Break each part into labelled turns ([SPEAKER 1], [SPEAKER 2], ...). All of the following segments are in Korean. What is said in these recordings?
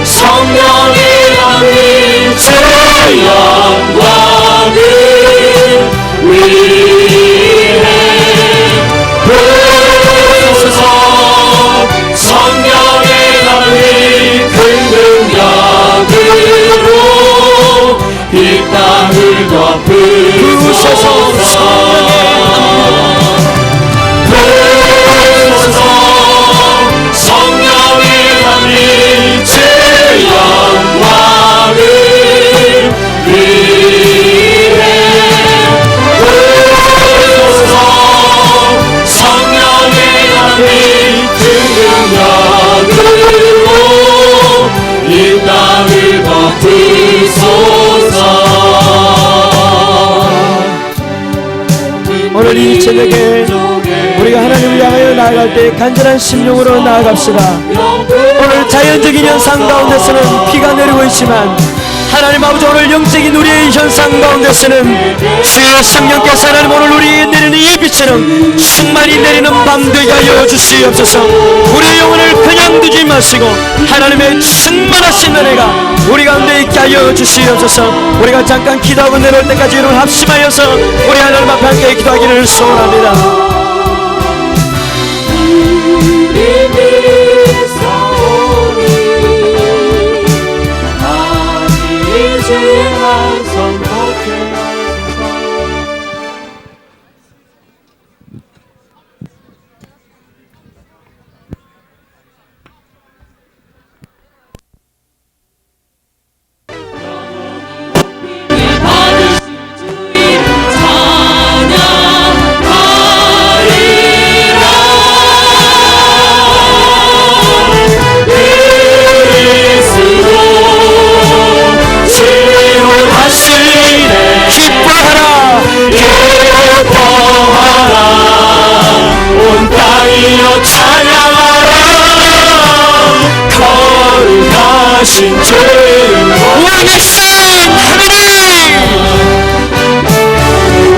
[SPEAKER 1] 성령이 담긴 주 영광을 위해 부르소서. 성령이 담긴 그 능력으로 이 땅을 덮으소서. 성령이 담긴 주 영광을 위해 부르소서. 성령이 담긴 그 능력으로 이 땅을 덮으소서.
[SPEAKER 2] 오늘 이 저녁에 우리가 하나님을 향하여 나아갈 때 간절한 심령으로 나아갑시다. 오늘 자연적인 현상 가운데서는 비가 내리고 있지만 하나님 아버지, 오늘 영적인 우리의 현상 가운데서는 주의 성령께서 하나님 오늘 우리에게 내리는 이 빛처럼 충만히 내리는 밤 되게 하여 주시옵소서. 우리의 영혼을 그냥 두지 마시고 하나님의 충만하신 은혜가 우리 가운데 있게 하여 주시옵소서. 우리가 잠깐 기도하고 내려올 때까지 여러분 합심하여서 우리 하나님 앞에 함께 기도하기를 소원합니다.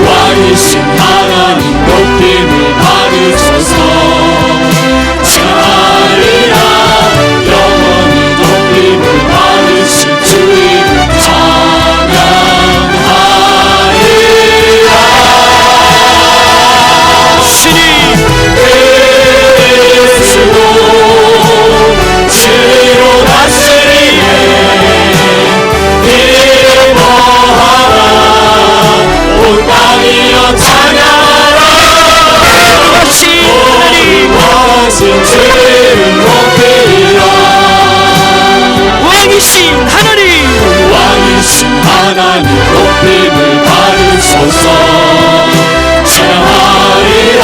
[SPEAKER 1] 왕이신 하나님 높임을 받으소서. 찬양하리라. 영원히 높임을 받으실 주님을 찬양하리라. 주님 그리스도 주로 다스리네. 온 땅이여 찬양하라. 왕이신 주를 높이라.
[SPEAKER 2] 왕이신 하나님,
[SPEAKER 1] 왕이신 하나님 높임을 받으소서. 찬양하리라.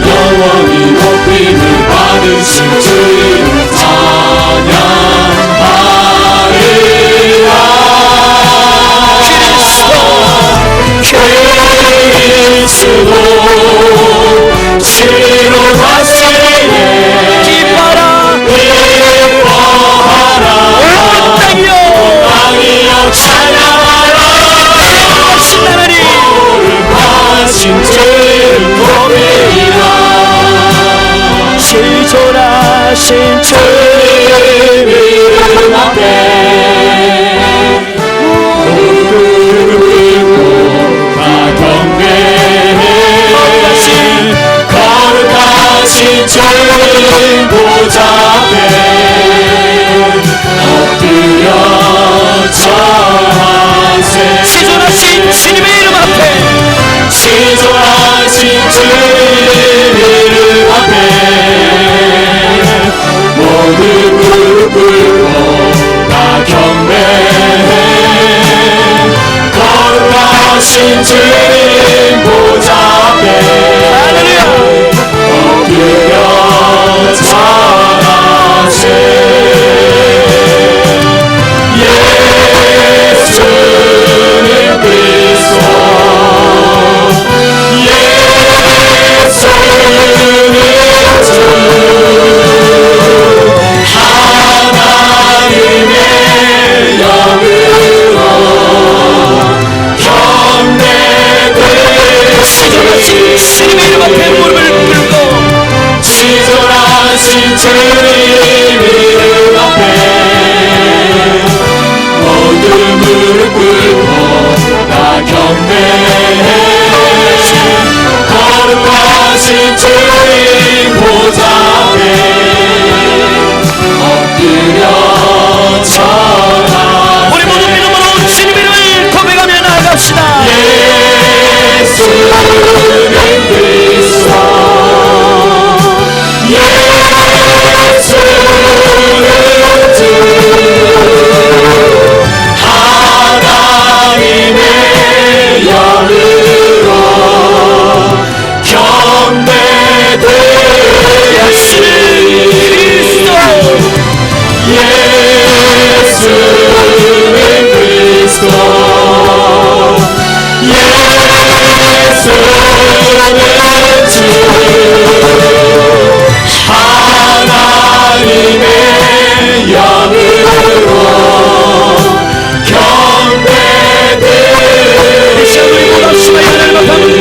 [SPEAKER 1] 영원히 높임을 받으신 주를 찬양하리라. 그리스도 주로 다스리네.
[SPEAKER 2] 기뻐하라.
[SPEAKER 1] 땅이여 찬양하라. 거룩하신 주를 높이라.
[SPEAKER 2] 지존하신
[SPEAKER 1] 주님 앞에 거룩하신 주님 보좌 앞에 엎드려 절하세.
[SPEAKER 2] 지존하신 주님의 이름 앞에,
[SPEAKER 1] 지존하신 주님 이름 앞에 모두 주님 보좌 앞에 엎드려 절하
[SPEAKER 2] 우리 모두 믿음으로 주님의 이름을 고백하며 나아갑시다.
[SPEAKER 1] 예수는 그리스도 예수는 주 하나님의 영으로 경배되었으니 예수는 그리스도 예수는 주 하나님의 영으로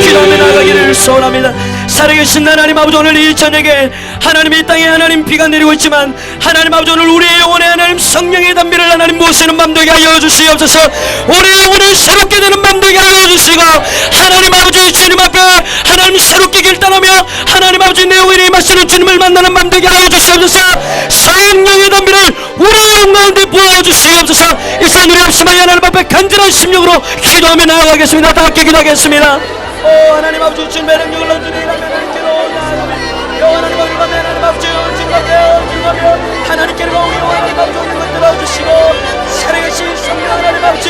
[SPEAKER 2] 기도하며 소원합니다. 살아계신 하나님 아버지, 오늘 이 저녁에 하나님 이 땅에 하나님 비가 내리고 있지만 하나님 아버지, 오늘 우리의 영혼에 하나님 성령의 담비를 하나님 모시는 맘 되게 하여 주시옵소서. 우리의 영혼을 새롭게 되는 맘 되게 하여 주시고 하나님 아버지 주님 앞에 하나님 새롭게 결단하며 하나님 아버지 내 영혼에 임하시는 주님을 만나는 맘 되게 하여 주시옵소서. 성령의 담비를 우리의 영 가운데 부어주시옵소서. 이 시간 우리 합심하여 하나님 앞에 간절한 심령으로 기도하며 나아가겠습니다. 다 함께 기도하겠습니다. 오 하나님 아버지 주님의 능력을 얹으리라 하나님께로 나아가며 하나님 아버지 하나님 아버지 주님하며 하나님께로 하나님 아버지 오는 것 들어주시고 살아계신 성령 하나님 아버지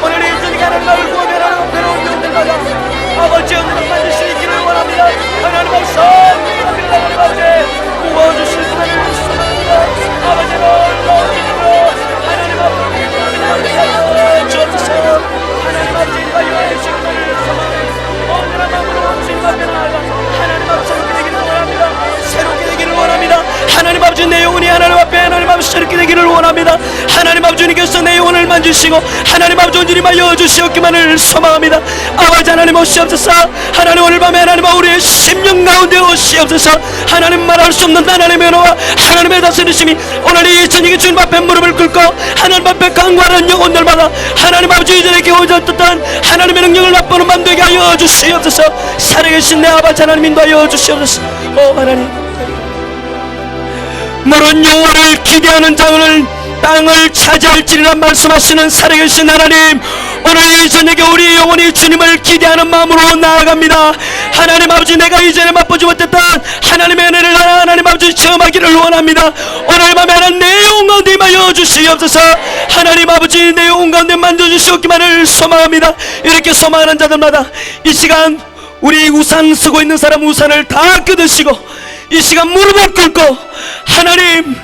[SPEAKER 2] 오늘 이 저녁에 하나님 아버지 구원하며 하나님 괴로운 영혼들마다 아버지 오늘은 만드시기를 원합니다. 하나님 아버지 성령의 하나님 아버지 부어주실 분을 소망합니다. 아버지로 주님으로 하나님 아버지 주옵소서. 하나님 아버지 인과의 주님을 소망합니다. 언제나 마음으로 주님 앞에 나아가 하나님 아버지 새롭게 되기를 원합니다. 새롭게 되기를 원합니다. 하나님 아버지 내 영혼이 하나님 앞에 하나님 아버지 새롭게 되기를 원합니다. 하나님 아버지 주님께서 내 영혼을 만지시고 하나님 아버지 주님하여 주시옵기만을 소망합니다. 아버지 하나님 오시옵소서. 하나님 오늘 밤에 하나님 우리의 심령 가운데 오시옵소서. 하나님 말할 수 없는 하나님의 은혜와 하나님의 다스리심이 오늘 이 저녁에 주님 앞에 무릎을 꿇고 하나님 앞에 강구하는 영혼들마다 하나님 아버지 이전에 오전 뜻한 하나님의 능력을 맛보는 맘 되게 하여 주시옵소서. 살아계신 내 아버지 하나님 인도하여 주시옵소서. 오 하나님 모든 영혼을 기대하는 자를 땅을 차지할지니라 말씀하시는 살아계신 하나님, 오늘 이 저녁에 우리 영혼이 주님을 기대하는 마음으로 나아갑니다. 하나님 아버지 내가 이전에 맛보지 못했던 하나님의 은혜를 하나님 아버지 체험하기를 원합니다. 오늘 밤에 하나님 내 영혼 가운데 임하여 주시옵소서. 하나님 아버지 내 영혼 가운데 만져주시옵기만을 소망합니다. 이렇게 소망하는 자들마다 이 시간 우리 우산 쓰고 있는 사람 우산을 다 끄드시고 이 시간 무릎을 꿇고 하나님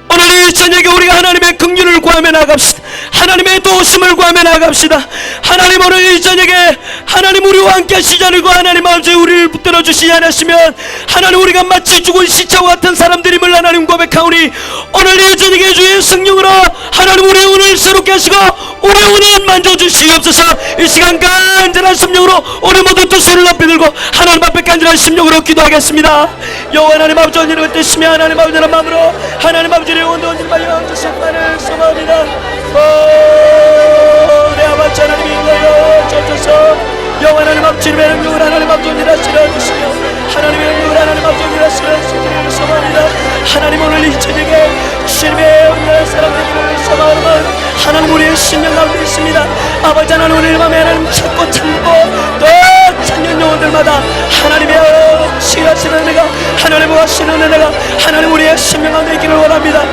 [SPEAKER 2] 오늘 이 저녁에 우리가 하나님의 긍휼을 구하며 나갑시다. 하나님의 도우심을 구하며 나갑시다. 하나님 오늘 이 저녁에 하나님 우리와 함께 하시지 않고 하나님 아버지 우리를 붙들어 주시지 않으시면 하나님 우리가 마치 죽은 시체와 같은 사람들임을 하나님 고백하오니 오늘 이 저녁에 주의 성령으로 하나님 우리 오늘 새롭게 하시고 우리 오늘 만져주시옵소서. 이 시간 간절한 심령으로 우리 모두 두 손을 높이 들고 하나님 앞에 간절한 심령으로 기도하겠습니다. 여호와 하나님 아버지 언제를 뜻이며 하나님 아버지의 마음으로 하나님 아버지의 온도 언제마여 주셨다는 소망합니다. 내 아버지 하나님 인도하여 주옵소서. 여호와 하나님 아버지 주님의 능력을 하나님 아버지 언제라 실어주시며 하나님의 능력을 하나님 아버지 언제라 실어주시기를 소망합니다. 하나님 오늘 이 저녁에 주님의 온전한 사람들을 소망하는 하나님 우리의 신명 가운데 있습니다. 아버지 하나님 오늘 밤에 하나님 찾고 또 찾는 영혼들마다 하나님의 치유하시는 은혜가 하나님의 하시는 은혜가 하나님 우리의 신명 가운데 있기를 원합니다.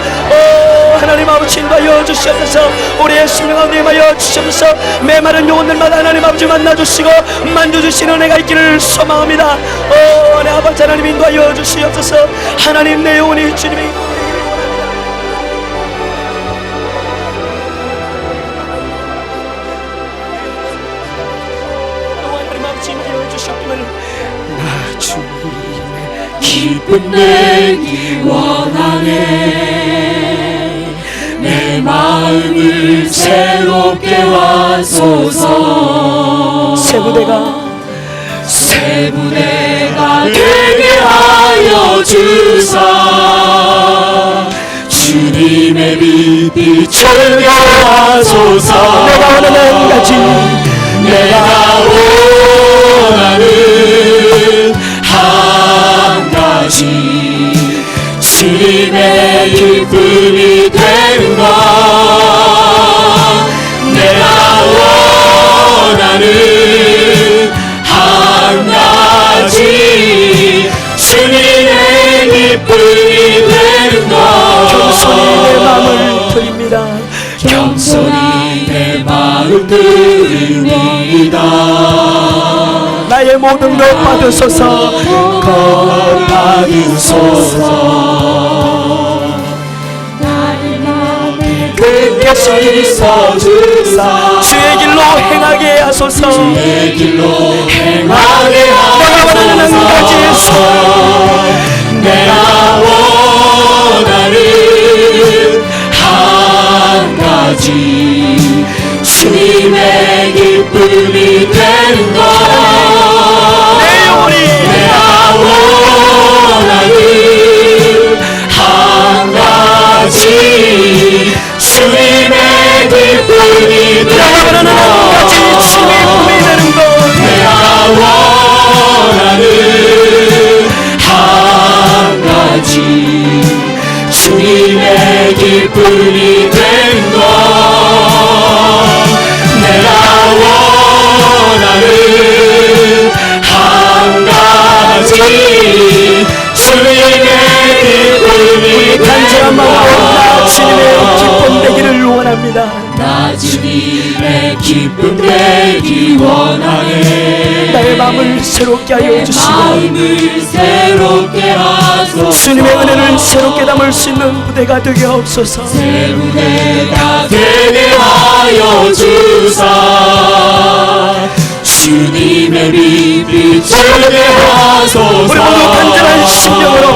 [SPEAKER 2] 하나님 아버지 인도하여 주시옵소서. 우리의 신명 가운데 임하여 주시옵소서. 메마른 영혼들마다 하나님 아버지 만나주시고 만져주시는 은혜가 있기를 소망합니다. 내 아버지 하나님 인도하여 주시옵소서. 하나님 내 영혼이 주님의
[SPEAKER 1] 기쁨 내기 원하네. 내 마음을 새롭게 하소서.
[SPEAKER 2] 새 부대가
[SPEAKER 1] 되게 하여 주사. 주님의 빛이 절겨하소서.
[SPEAKER 2] 내가 원하는 한 가지
[SPEAKER 1] 내가 원하는 한
[SPEAKER 2] 나의 모든 것 받으소서.
[SPEAKER 1] 것 받으소서. 끝까지 서주사
[SPEAKER 2] 주의 길로 행하게 하소서.
[SPEAKER 1] 주의 길로 행하게
[SPEAKER 2] 내가 원하는 한 가지
[SPEAKER 1] 하소서. 내가 원하는 한 가지 주님의 기쁨이 되는 것.
[SPEAKER 2] 내 영혼이
[SPEAKER 1] 내가 원하는 한 가지 주님의 기쁨이
[SPEAKER 2] 내가
[SPEAKER 1] 되는
[SPEAKER 2] 원하는 한 가지
[SPEAKER 1] 것.
[SPEAKER 2] 주님의 기쁨이 되는 것.
[SPEAKER 1] 내가 원하는 한 가지 주님의 기쁨이 되는 것. 내가 원하는 한 가지 주님의 기쁨이
[SPEAKER 2] 간절한
[SPEAKER 1] 되는
[SPEAKER 2] 마음으로 나 주님의 기쁨
[SPEAKER 1] 것.
[SPEAKER 2] 되기를 원합니다.
[SPEAKER 1] 나 주님의 기쁨 되기 원하네.
[SPEAKER 2] 나의 마음을 새롭게 하여 주시고
[SPEAKER 1] 마음을 새롭게 하소서.
[SPEAKER 2] 주님의 은혜를 새롭게 담을 수 있는 무대가 되게 하옵소서.
[SPEAKER 1] 새 무대가 되게 하여 주사. 주님의 빛 비추게 하소서.
[SPEAKER 2] 우리 모두 간절한 심령으로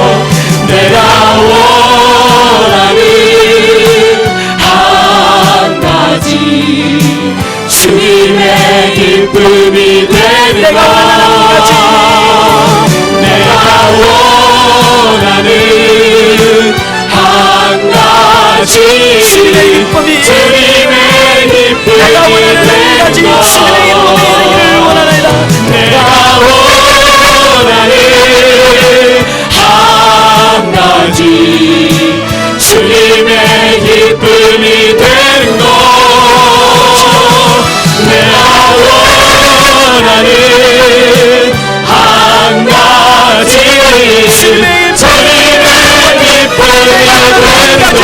[SPEAKER 1] 내가 원하는 한 가지 주님의 기쁨이 되는
[SPEAKER 2] 내가
[SPEAKER 1] 것.
[SPEAKER 2] 원하는 한 가지
[SPEAKER 1] 내가 원하는 한 가지
[SPEAKER 2] 주님의 기쁨이
[SPEAKER 1] 주님의 기쁨이
[SPEAKER 2] 내가 원하는 한 가지
[SPEAKER 1] 되는 것.
[SPEAKER 2] 주님의 기쁨이 되기를 원하나이다.
[SPEAKER 1] 내가 원하는 한 가지 주님의 기쁨이 되는 것. 내가 원하는 한 가지 주님의 기쁨이 되는 것.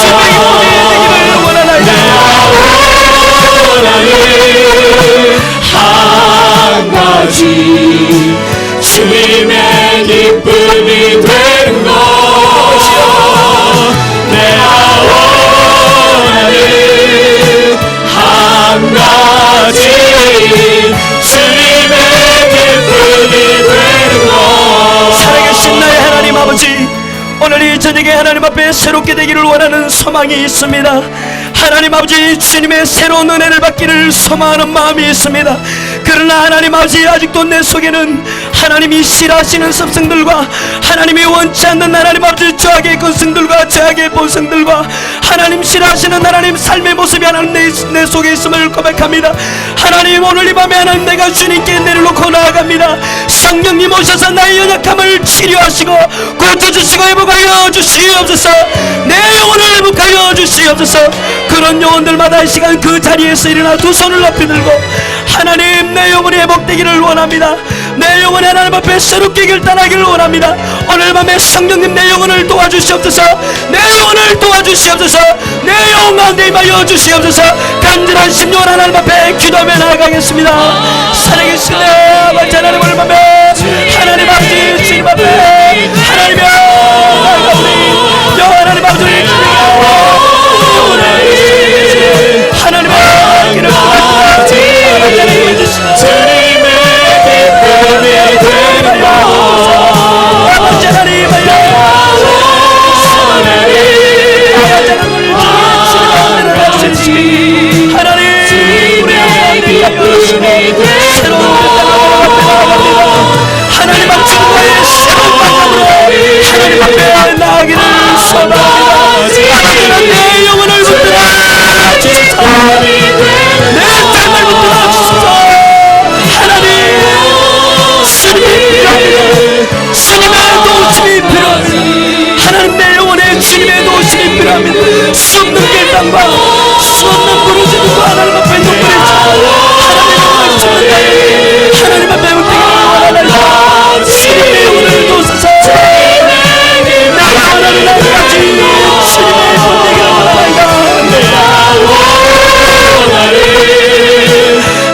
[SPEAKER 1] 내가 원하는 한 가지 주님의 기쁨이 되는 것. 내가 원하는 한 가지 주님의 기쁨이 되는 것.
[SPEAKER 2] 살아계신 나의 하나님 아버지, 오늘 이 저녁에 하나님 앞에 새롭게 되기를 원하는 소망이 있습니다. 하나님 아버지, 주님의 새로운 은혜를 받기를 소망하는 마음이 있습니다. 그러나 하나님 아버지, 아직도 내 속에는 하나님이 싫어하시는 습성들과 하나님이 원치 않는 하나님 아버지 죄악의 근성들과 죄악의 본성들과 하나님 싫어하시는 하나님 삶의 모습이 하나님 내 속에 있음을 고백합니다. 하나님, 오늘 이 밤에 하나님 내가 주님께 내려놓고 나아갑니다. 성령님 오셔서 나의 연약함을 치료하시고 고쳐주시고 회복하여 주시옵소서. 내 영혼을 회복하여 주시옵소서. 그런 영혼들마다 이 시간 그 자리에서 일어나 두 손을 높이 들고 하나님, 내 영혼이 회복되기를 원합니다. 내 영혼이 하나님 앞에 새롭게 결단하기를 원합니다. 오늘 밤에 성령님 내 영혼을 도와주시옵소서. 내 영혼을 도와주시옵소서. 내 영혼 가운데 임하여 주시옵소서. 간절한 심령을 하나님 앞에 기도하며 나아가겠습니다. 살아계신 내 아버지 하나님, 오늘 밤에 하나님 아버지 주님 앞에 하나님이여 나아가오니 하나님 아버지 하나님의 길을
[SPEAKER 1] 주님의 기쁨이 되는 것.
[SPEAKER 2] 아버지 하나님 하나님
[SPEAKER 1] 주님의 기쁨이 되는 것.
[SPEAKER 2] 하나님 앞 주님과의 새로운 만남으로 하나님 앞에 나아가기를 소망합니다. 하나님 내 영혼을 붙들어 주소서. 내 삶을 붙들어 주소서. 하나님, 주님이 필요합니다. 주님의 도우심이 필요합니다. 하나님, 내 영혼에 주님의 도우심이 필요합니다. 수없는 결단과 수없는 부르짖음과 하나님 앞에 눈물을 하나님 영혼을 주는 날 하나님 앞에 웃기기를 원하나이다. 주님의 영혼을 도우소서. 내가 원하는 날까지 주님의 손 되기를 원하나이다.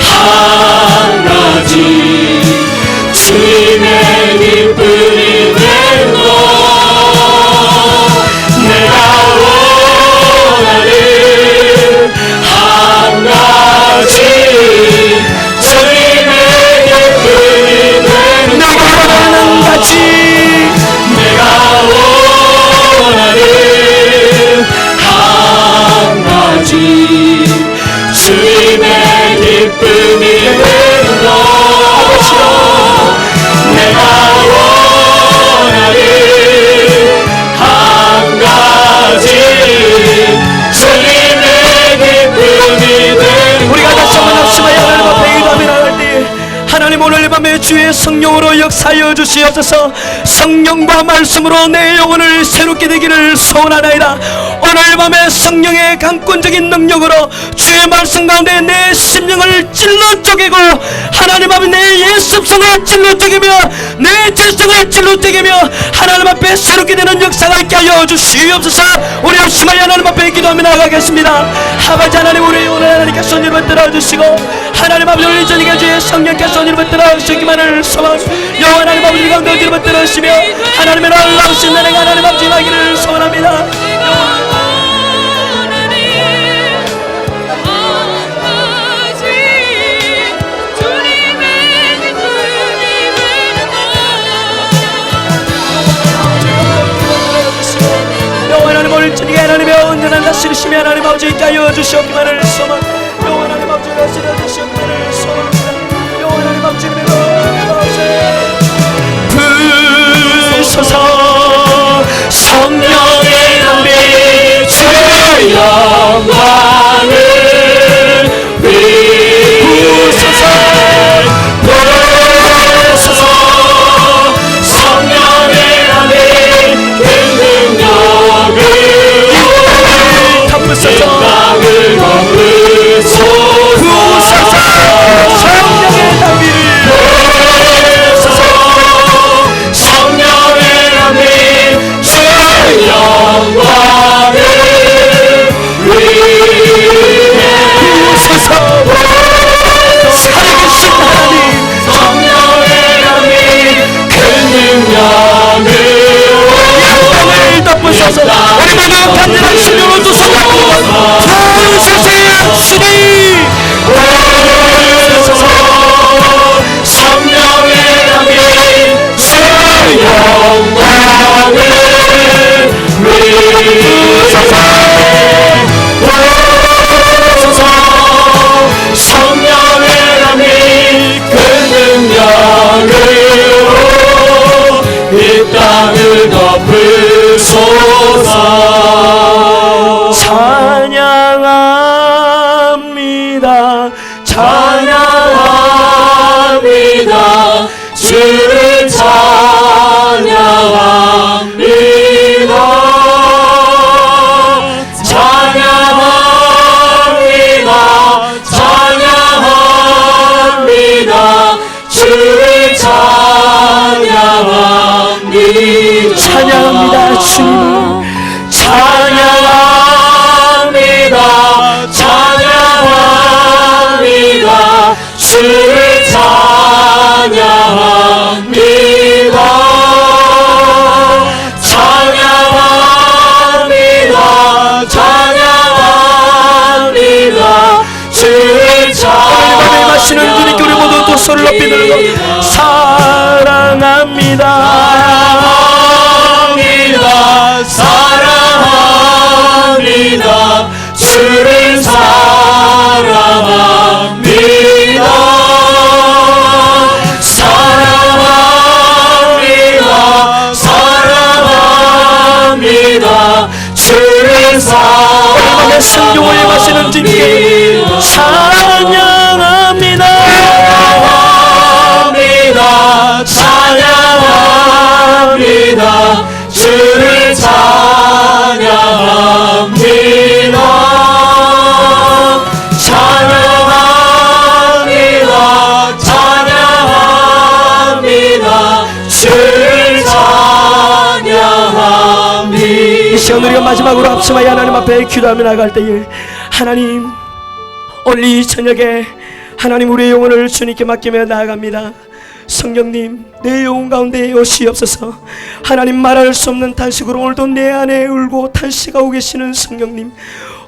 [SPEAKER 1] 한 가지
[SPEAKER 2] 성령으로 역사하여 주시옵소서. 성령과 말씀으로 내 영혼을 새롭게 되기를 소원하나이다. 오늘 밤에 성령의 강권적인 능력으로 주의 말씀 가운데 내 심령을 찔러 쪼개고 하나님 앞에 내 예습성을 찔러 쪼개며 내 죄성을 찔러 쪼개며 하나님 앞에 새롭게 되는 역사가 있게 하여 주시옵소서. 우리 합심하여 하나님 앞에 기도하며 나가겠습니다. 아버지 하나님, 우리 오늘 하나님께서 이름을 들어주시고 하나님 아버지 우리 저녁에 주의 성령께서 이름을 들어주시기만을 소망하며 여호와 하나님 아버지 가운데 이름을 들어주시며 하나님의 놀라우신 나라가 하나님 아버지 임하기를 소원합니다. 저녁에 하나님의 온전한 다스리심이 하나님 아버지 있게 하여 주시옵기만을 소망. 여호와 하나님 아버지 다스려 주시옵기만을 소망합니다. 여호와 하나님 아버지 이름으로 부으소서.
[SPEAKER 1] 성령의 능비 주의 영광을
[SPEAKER 2] 부으소서.
[SPEAKER 1] 부으소서. 성령의 능비 그 능력을
[SPEAKER 2] 덮으소서.
[SPEAKER 1] 땅을 덮으소서.
[SPEAKER 2] 부으소서. 성령의 나비를
[SPEAKER 1] 부으소서. 성령의 능비 주의 영광을 위해
[SPEAKER 2] 부으소서. 살아계신 하나님,
[SPEAKER 1] 성령의 능비 그 능력을
[SPEAKER 2] 땅을 덮으소서. 우리 모두 간절한 심령으로 두 손을 부으소서의 악수리.
[SPEAKER 1] 부으소서. 성령의 능비 주의 영광을 위해 부으소서. 성령의 능비 그 능력으로 이 땅을 덮으소서.
[SPEAKER 2] 찬양합니다.
[SPEAKER 1] 찬양합니다. 주를 찬양합니다. 찬양합니다. 찬양합니다. 주를 찬양합니다.
[SPEAKER 2] 찬양합니다. 주님을
[SPEAKER 1] 찬양합니다. 찬양합니다. 주를 찬양합니다. 찬양합니다. 찬양합니다. 주를
[SPEAKER 2] 밤에 마시는 주님께 우리 모두 두 손을 높이 들고 사랑합니다.
[SPEAKER 1] 사랑합니다. 주를 사랑합니다. 사랑합니다. 사랑합니다. 주를
[SPEAKER 2] 밤에 성령을 마시는 주님께 찬양합니다.
[SPEAKER 1] 찬양합니다. 주를 찬양합니다. 찬양합니다. 찬양합니다. 주를 찬양합니다.
[SPEAKER 2] 이 시간 우리가 마지막으로 합심하여 하나님 앞에 기도하며 나갈 때에 하나님, 오늘 이 저녁에 하나님 우리의 영혼을 주님께 맡기며 나아갑니다. 성령님, 내 영혼 가운데 오시옵소서. 하나님, 말할 수 없는 탄식으로 오늘도 내 안에 울고 탄식하고 계시는 성령님,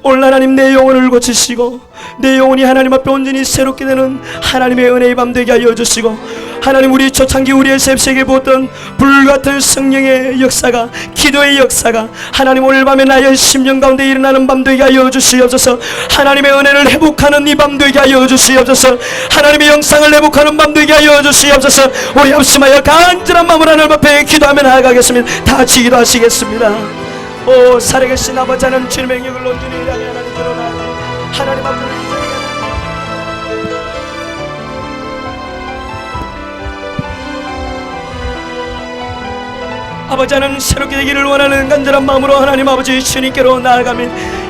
[SPEAKER 2] 오늘 하나님 내 영혼을 고치시고 내 영혼이 하나님 앞에 온전히 새롭게 되는 하나님의 은혜의 밤 되게 하여 주시고, 하나님 우리 초창기 우리의 셉세게 보았던 불같은 성령의 역사가, 기도의 역사가 하나님 오늘 밤에 나의 심령 가운데 일어나는 밤 되게 하여 주시옵소서. 하나님의 은혜를 회복하는 이 밤 되게 하여 주시옵소서. 하나님의 영상을 회복하는 밤 되게 하여 주시옵소서. 우리 합심하여 간절한 마음으로 하나님 앞에 기도하며 나아가겠습니다. 다 같이 기도하시겠습니다. 오 살아계신 아버지 하나님, 주님의 영역을 온전히 일하게 하나님 드러나고 하나님 앞으로 아버지 하나님 새롭게 되기를 원하는 간절한 마음으로 하나님 아버지 주님께로 나아가며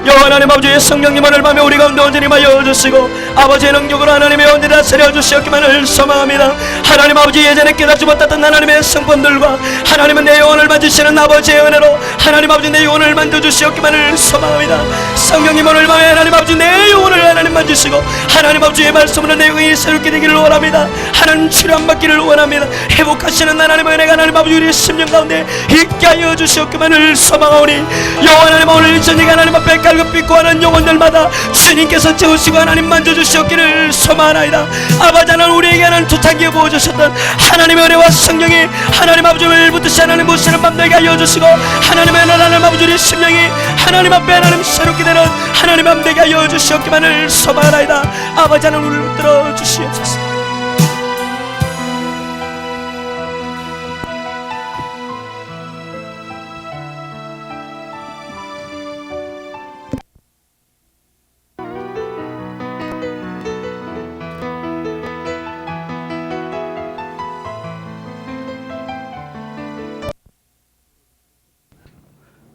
[SPEAKER 2] 여호와 하나님 아버지의 성령님 오늘 밤에 우리 가운데 온전히 임하여 주시고 아버지의 능력으로 하나님의 온전히 다스려 주시옵기만을 소망합니다. 하나님 아버지 예전에 깨닫지 못했던 하나님의 성품들과 하나님은 내 영혼을 만지시는 아버지의 은혜로 하나님 아버지 내 영혼을 만져주시옵기만을 소망합니다. 성령님 오늘 밤에 하나님 아버지 내 영혼을 하나님 만지시고 하나님 아버지의 말씀으로 내 영혼이 새롭게 되기를 원합니다. 하나님 치료받기를 원합니다. 회복하시는 하나님의 은혜가 하나님 아버지 우리의 심령 가운데 있게 하여 주시옵기만을 소망하오니 여호와 하나님 오늘 이 저녁에 하나님 앞에 갈급빛고 하는 영혼들마다 주님께서 채우시고 하나님 만져주시옵기를 소망하나이다. 아버지 하나님 우리에게 하나님 초창기에 부어주셨던 하나님의 은혜와 성령이 하나님 아버지를 붙드시 하나님 모시는 밤 되게 하여 주시고 하나님의 하나님 아버지 우리의 심령이 하나님 앞에 하나님 새롭게 되는 하나님 밤 되게 하여 주시옵기만을 소망하나이다. 아버지 하나님 우리를 붙들어 주시옵소서.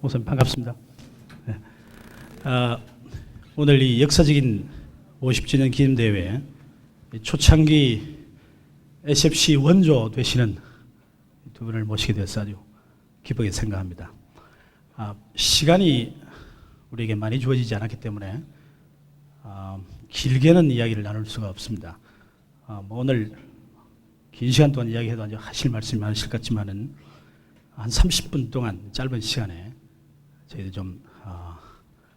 [SPEAKER 3] 목사님 반갑습니다. 네. 오늘 이 역사적인 50주년 기념대회 초창기 SFC 원조 되시는 두 분을 모시게 되어서 아주 기쁘게 생각합니다. 시간이 우리에게 많이 주어지지 않았기 때문에 길게는 이야기를 나눌 수가 없습니다. 오늘 긴 시간 동안 이야기해도 아주 하실 말씀이 많으실 것 같지만은 한 30분 동안 짧은 시간에 저희도 좀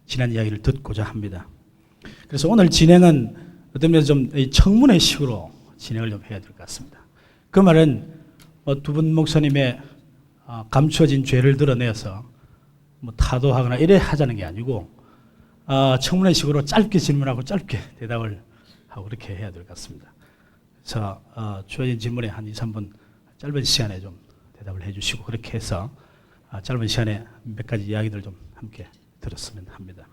[SPEAKER 3] 지난 이야기를 듣고자 합니다. 그래서 오늘 진행은 어떤 면에서 좀 청문회식으로 진행을 좀 해야 될 것 같습니다. 그 말은 두 분 목사님의 감추어진 죄를 드러내서 타도하거나 이래 하자는 게 아니고 청문회식으로 짧게 질문하고 짧게 대답을 하고 그렇게 해야 될 것 같습니다. 그래서 주어진 질문에 한 2, 3분 짧은 시간에 좀 대답을 해주시고 그렇게 해서 짧은 시간에 몇 가지 이야기들 좀 함께 들었으면 합니다.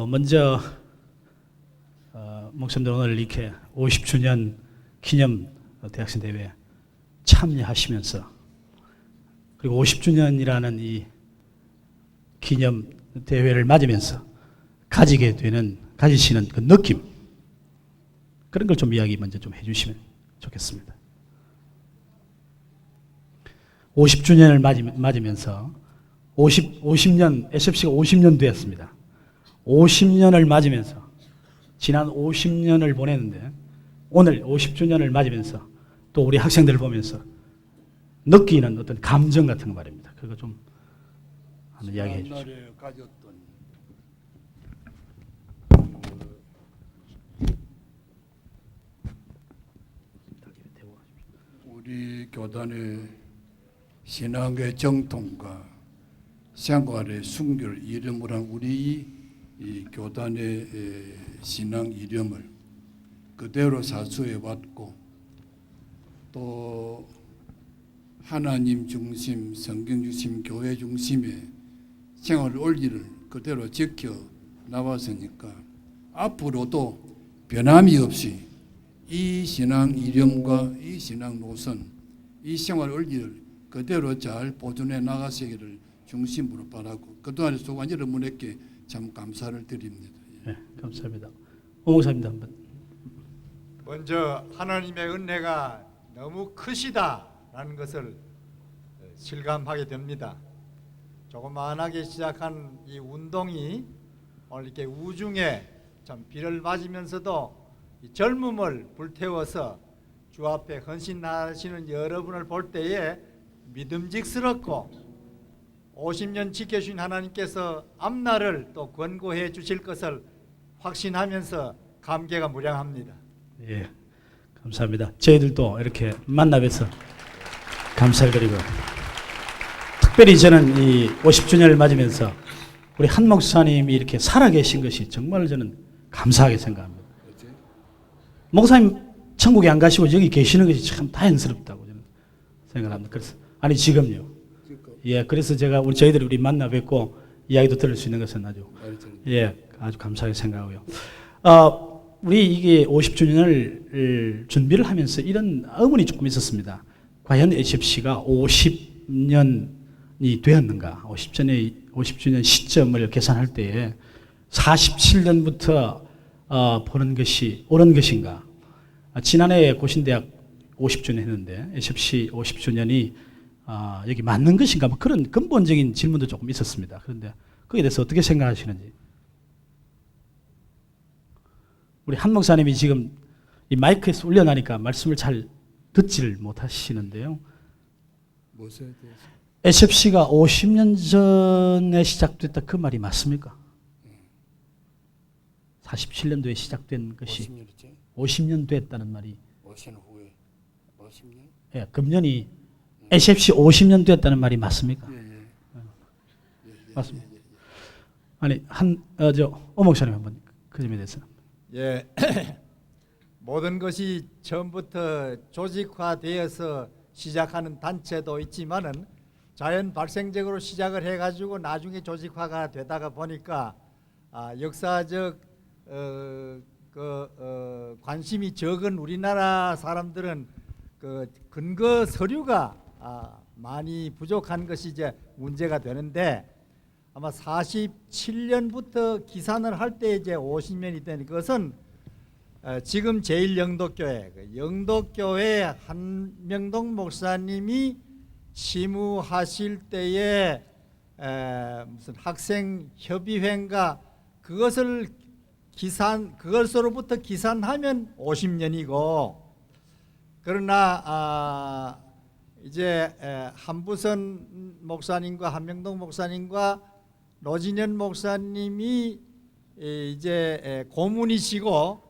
[SPEAKER 3] 먼저 목사님들 오늘 이렇게 50주년 기념 대학생 대회에 참여하시면서 그리고 50주년이라는 이 기념 대회를 맞으면서 가지시는 그 느낌 그런 걸 좀 이야기 먼저 좀 해주시면 좋겠습니다. 50주년을 맞으면서 50년, SFC가 50년 되었습니다. 50년을 맞으면서 지난 50년을 보냈는데 오늘 50주년을 맞으면서 또 우리 학생들을 보면서 느끼는 어떤 감정 같은 거 말입니다. 그거 좀 한번 이야기해 주시죠.
[SPEAKER 4] 옛날에 가졌던 우리 교단의 신앙의 정통과 생활의 순결 이름을 한 우리 이 교단의 신앙 이름을 그대로 사수해 왔고 또 하나님 중심, 성경 중심, 교회 중심의 생활 원리를 그대로 지켜 나왔으니까 앞으로도 변함이 없이 이 신앙 이름과 이 신앙 노선, 이 생활 원리를 그대로 잘 보존해 나가시기를 중심으로 바라고 그동안에 수고한 여러분에게 참 감사를 드립니다.
[SPEAKER 3] 네, 감사합니다. 오 목사님도 한번.
[SPEAKER 5] 먼저 하나님의 은혜가 너무 크시다라는 것을 실감하게 됩니다. 조그만하게 시작한 이 운동이 오늘 이렇게 우중에 참 비를 맞으면서도 이 젊음을 불태워서 주 앞에 헌신하시는 여러분을 볼 때에 믿음직스럽고 50년 지켜주신 하나님께서 앞날을 또 권고해 주실 것을 확신하면서 감개가 무량합니다.
[SPEAKER 3] 예, 감사합니다. 저희들도 이렇게 만나 뵈서 감사를 드리고 특별히 저는 이 50주년을 맞으면서 우리 한 목사님이 이렇게 살아계신 것이 정말 저는 감사하게 생각합니다. 목사님 천국에 안 가시고 여기 계시는 것이 참 다행스럽다고 저는 생각합니다. 그래서 아니 지금요. 예, 그래서 제가 저희들이 우리 만나 뵙고 이야기도 들을 수 있는 것은 아주 아주 감사하게 생각하고요. 우리 이게 50주년을 준비를 하면서 이런 의문이 조금 있었습니다. 과연 HFC가 50년이 되었는가? 50주년 시점을 계산할 때에 47년부터 보는 것이 옳은 것인가? 지난해 고신대학 50주년 했는데 HFC 50주년이 여기 맞는 것인가? 뭐 그런 근본적인 질문도 조금 있었습니다. 그런데 거기에 대해서 어떻게 생각하시는지. 우리 한 목사님이 지금 이 마이크에서 울려나니까 말씀을 잘 듣지를 못하시는데요.
[SPEAKER 4] 무엇에 대해서?
[SPEAKER 3] HFC가 50년 전에 시작됐다 그 말이 맞습니까? 47년도에 시작된 것이
[SPEAKER 4] 50년이지?
[SPEAKER 3] 50년 됐다는 말이
[SPEAKER 4] 50년 후에 50년?
[SPEAKER 3] 예, 금년이 HFC 50년 됐다는 말이 맞습니까? 맞습니다. 아니 오 목사님 한번 그 점에 대해서.
[SPEAKER 5] 예, 모든 것이 처음부터 조직화되어서 시작하는 단체도 있지만은 자연 발생적으로 시작을 해가지고 나중에 조직화가 되다가 보니까 역사적 관심이 적은 우리나라 사람들은 그 근거 서류가 많이 부족한 것이 이제 문제가 되는데 아마 47년부터 기산을 할 때 이제 50년이 된 것은 지금 제1영덕교회 영덕교회 한명동 목사님이 치무하실 때에 무슨 학생협의회인가 그것으로부터 기산하면 50년이고 그러나 이제 한부선 목사님과 한명동 목사님과 노진현 목사님이 이제 고문이시고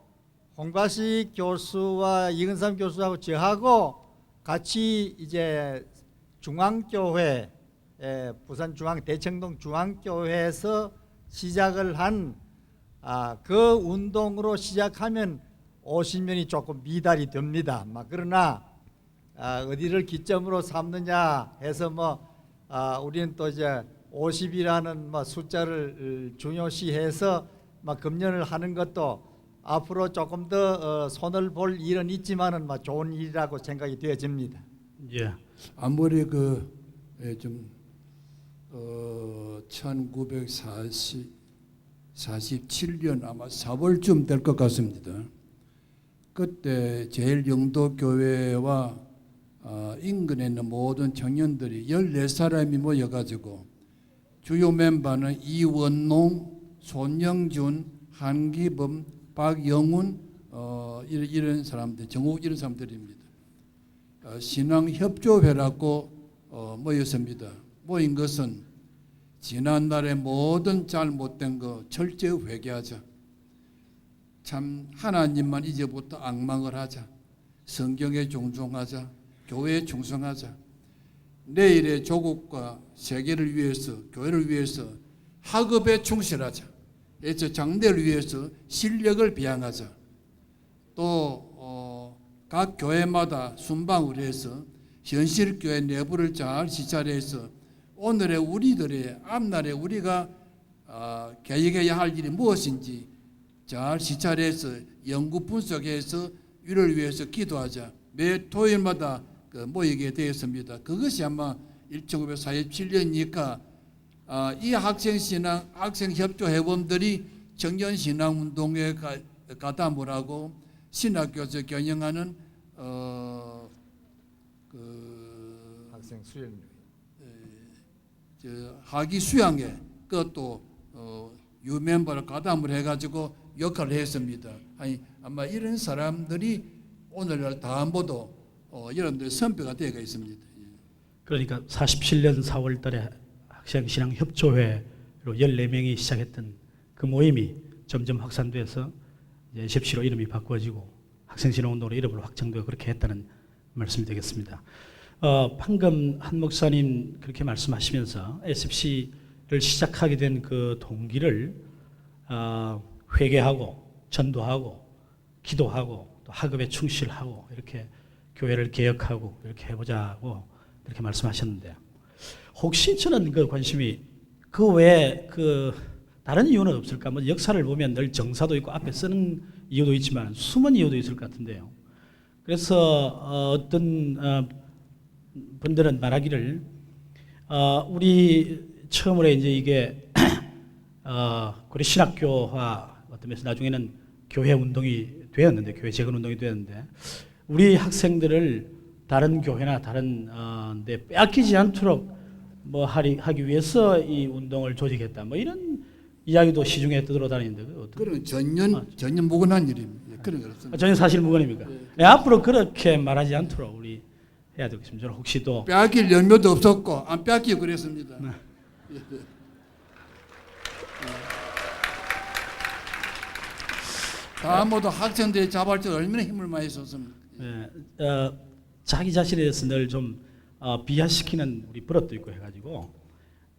[SPEAKER 5] 홍과식 교수와 이근삼 교수하고 저하고 같이 이제 중앙교회 부산 중앙 대청동 중앙교회에서 시작을 한 그 운동으로 시작하면 50년이 조금 미달이 됩니다. 그러나 어디를 기점으로 삼느냐 해서 우리는 또 이제 50이라는 숫자를 중요시해서 금년을 하는 것도 앞으로 조금 더 손을 볼 일은 있지만은 좋은 일이라고 생각이 되어집니다.
[SPEAKER 3] 예.
[SPEAKER 4] 아무리 1947년 아마 4월쯤 될 것 같습니다. 그때 제1영도교회와 인근에 있는 모든 청년들이 14사람이 모여가지고 주요 멤버는 이원농, 손영준, 한기범, 박영훈 이런 사람들, 정욱 이런 사람들입니다. 신앙협조회라고 모였습니다. 모인 것은 지난날의 모든 잘못된 거 철저히 회개하자. 참 하나님만 이제부터 앙망을 하자. 성경에 종종하자. 교회에 충성하자. 내일의 조국과 세계를 위해서 교회를 위해서 학업에 충실하자. 그래서 장래를 위해서 실력을 비양하자. 또 각 교회마다 순방을 해서 현실교회 내부를 잘 시찰해서 오늘의 우리들의 앞날에 우리가 계획해야 할 일이 무엇인지 잘 시찰해서 연구 분석해서 이를 위해서 기도하자. 매 토요일마다 모이게 되었습니다. 그것이 아마 1947년이니까 이 학생신앙, 학생협조회원들이 청년신앙운동에 가담을 하고 신학교에서 경영하는
[SPEAKER 5] 학생 수련
[SPEAKER 4] 학위 수양에 그것도 유멤버를 가담을 해가지고 역할을 했습니다. 아마 이런 사람들이 오늘날 다음보도 여러분들 선배가 되어 있습니다.
[SPEAKER 3] 그러니까 47년 4월 달에 학생신앙협조회로 14명이 시작했던 그 모임이 점점 확산돼서 HFC로 이름이 바꿔지고 학생신앙운동으로 이름을 확정되고 그렇게 했다는 말씀이 되겠습니다. 방금 한 목사님 그렇게 말씀하시면서 HFC를 시작하게 된 그 동기를 회개하고 전도하고 기도하고 또 학업에 충실하고 이렇게 교회를 개혁하고 이렇게 해보자고 이렇게 말씀하셨는데 혹시 저는 그 관심이 그 외에 다른 이유는 없을까? 역사를 보면 늘 정사도 있고 앞에 쓰는 이유도 있지만 숨은 이유도 있을 것 같은데요. 그래서 어떤 분들은 말하기를 우리 처음으로 이제 이게 고려 신학교화 어떤 면에서 나중에는 교회 운동이 되었는데, 교회 재건 운동이 되었는데, 우리 학생들을 다른 교회나 다른 데 빼앗기지 않도록 뭐 하기 위해서 이 운동을 조직했다, 뭐 이런 이야기도 시중에 떠돌아다니는데
[SPEAKER 4] 그런 전혀 무관한 일입니다. 예, 그런 거 없습니다.
[SPEAKER 3] 전혀 사실 무근입니까? 네, 앞으로 그렇게 말하지 않도록 우리 해야 되겠습니다. 저는 혹시 또
[SPEAKER 4] 빼앗길 열매도 없었고 안 빼앗기고 그랬습니다. 예. 다 모두 학생들이 자발적으로 얼마나 힘을 많이 썼습니까?
[SPEAKER 3] 자기 자신에 대해서 늘 좀 비하시키는 우리 버릇도 있고 해가지고